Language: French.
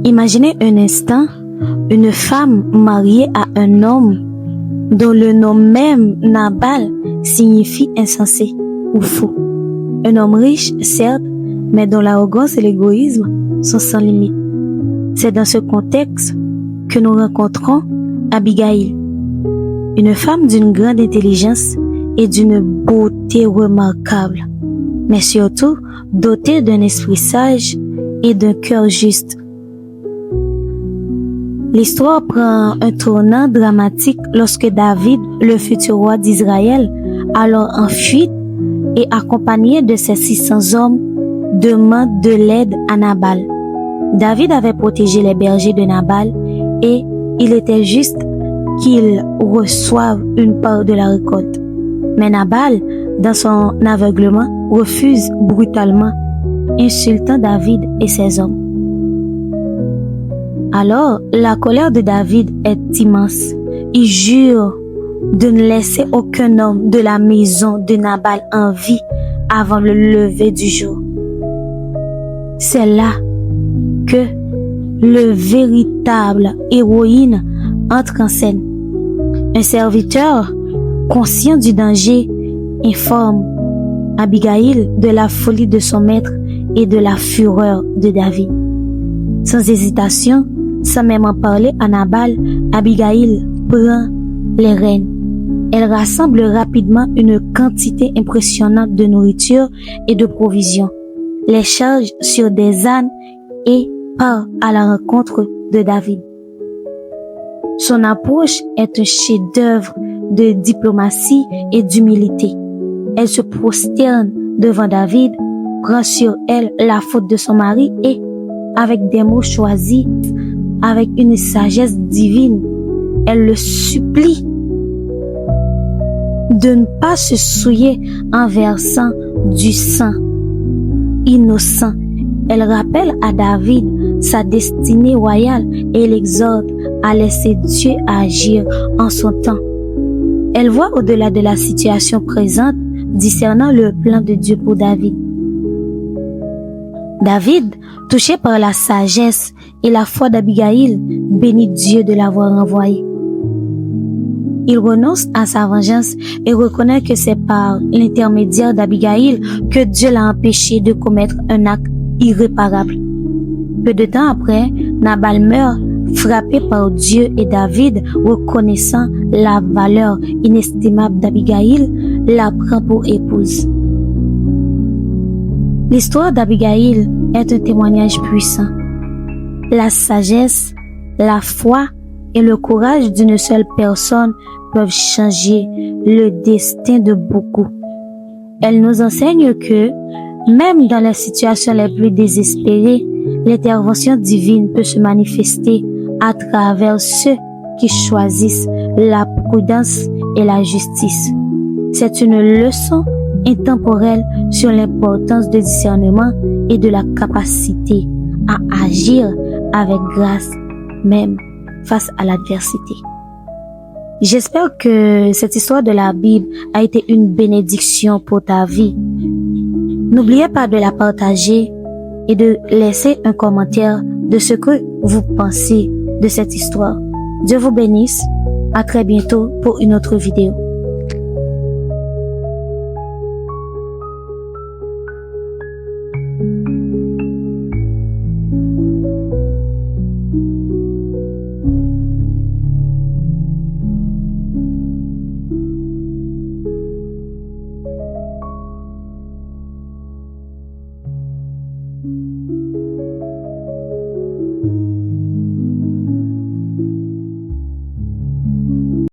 Imaginez un instant une femme mariée à un homme dont le nom même Nabal signifie insensé ou fou. Un homme riche, certes, mais dont l'arrogance et l'égoïsme sont sans limite. C'est dans ce contexte que nous rencontrons Abigail, une femme d'une grande intelligence et d'une beauté remarquable, mais surtout dotée d'un esprit sage et d'un cœur juste. L'histoire prend un tournant dramatique lorsque David, le futur roi d'Israël, alors en fuite et accompagné de ses 600 hommes, demande de l'aide à Nabal. David avait protégé les bergers de Nabal et il était juste qu'il reçoive une part de la récolte. Mais Nabal, dans son aveuglement, refuse brutalement, insultant David et ses hommes. Alors, la colère de David est immense. Il jure de ne laisser aucun homme de la maison de Nabal en vie avant le lever du jour. C'est là que le véritable héroïne entre en scène. Un serviteur, conscient du danger, informe Abigail de la folie de son maître et de la fureur de David. Sans hésitation, sans même en parler à Nabal, Abigail prend les rênes. Elle rassemble rapidement une quantité impressionnante de nourriture et de provisions, les charge sur des ânes et part à la rencontre de David. Son approche est un chef-d'œuvre de diplomatie et d'humilité. Elle se prosterne devant David, prend sur elle la faute de son mari et, avec des mots choisis, avec une sagesse divine, elle le supplie de ne pas se souiller en versant du sang innocent. Elle rappelle à David sa destinée royale et l'exhorte à laisser Dieu agir en son temps. Elle voit au-delà de la situation présente, discernant le plan de Dieu pour David. David, touché par la sagesse et la foi d'Abigail, bénit Dieu de l'avoir envoyé. Il renonce à sa vengeance et reconnaît que c'est par l'intermédiaire d'Abigail que Dieu l'a empêché de commettre un acte irréparable. Peu de temps après, Nabal meurt, frappé par Dieu, et David, reconnaissant la valeur inestimable d'Abigail, la prend pour épouse. L'histoire d'Abigail est un témoignage puissant. La sagesse, la foi et le courage d'une seule personne peuvent changer le destin de beaucoup. Elle nous enseigne que, même dans les situations les plus désespérées, l'intervention divine peut se manifester à travers ceux qui choisissent la prudence et la justice. C'est une leçon intemporelle sur l'importance du discernement et de la capacité à agir avec grâce, même face à l'adversité. J'espère que cette histoire de la Bible a été une bénédiction pour ta vie. N'oubliez pas de la partager et de laisser un commentaire de ce que vous pensez de cette histoire. Dieu vous bénisse. À très bientôt pour une autre vidéo.